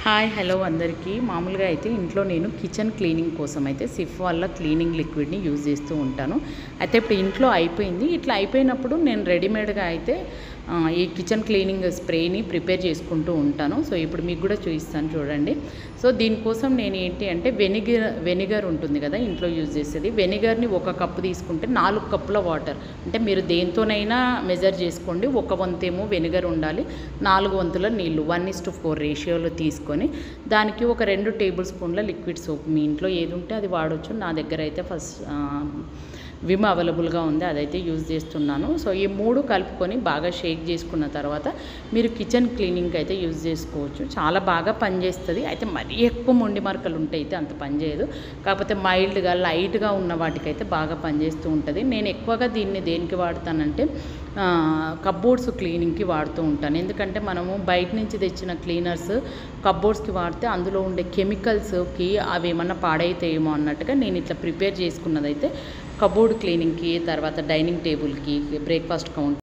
Hi hello అందరికీ మామూలుగా అయితే ఇంట్లో నేను కిచెన్ క్లీనింగ్ కోసం అయితే సిఫ్ వల్ల క్లీనింగ్ లిక్విడ్ని యూజ్ చేస్తూ ఉంటాను. అయితే ఇప్పుడు ఇంట్లో అయిపోయింది. ఇట్లా అయిపోయినప్పుడు నేను రెడీమేడ్గా అయితే ఈ కిచెన్ క్లీనింగ్ స్ప్రేని ప్రిపేర్ చేసుకుంటూ ఉంటాను. సో ఇప్పుడు మీకు కూడా చూపిస్తాను చూడండి. సో దీనికోసం నేను ఏంటి అంటే వెనిగర్ ఉంటుంది కదా ఇంట్లో యూజ్ చేసేది. వెనిగర్ని 1 కప్పు తీసుకుంటే 4 కప్పుల వాటర్, అంటే మీరు దేంతోనైనా మెజర్ చేసుకోండి. 1 వంతేమో వెనిగర్ ఉండాలి, 4 వంతుల నీళ్ళు 1:4 రేషియోలో తీసుకొని దానికి ఒక 2 టేబుల్ స్పూన్ల లిక్విడ్ సోప్, మీ ఇంట్లో ఏది ఉంటే అది వాడవచ్చు. నా దగ్గర అయితే విమ్ అవైలబుల్గా ఉంది, అదైతే యూజ్ చేస్తున్నాను. సో ఈ 3 కలుపుకొని బాగా షేక్ చేసుకున్న తర్వాత మీరు కిచెన్ క్లీనింగ్కి అయితే యూజ్ చేసుకోవచ్చు. చాలా బాగా పనిచేస్తుంది. అయితే మరీ ఎక్కువ మొండి మరకలు ఉంటే అయితే అంత పనిచేయదు. కాకపోతే మైల్డ్గా లైట్గా ఉన్న వాటికైతే బాగా పనిచేస్తూ ఉంటుంది. నేను ఎక్కువగా దీన్ని దేనికి వాడతానంటే కప్బోర్డ్స్ క్లీనింగ్కి వాడుతూ ఉంటాను. ఎందుకంటే మనము బయట నుంచి తెచ్చిన క్లీనర్స్ కప్బోర్డ్స్కి వాడితే అందులో ఉండే కెమికల్స్కి అవి ఏమన్నా పాడైతాయేమో అన్నట్టుగా నేను ఇట్లా ప్రిపేర్ చేసుకున్నదైతే కబోర్డ్ క్లీనింగ్కి, తర్వాత డైనింగ్ టేబుల్కి, బ్రేక్ఫాస్ట్ కౌంటర్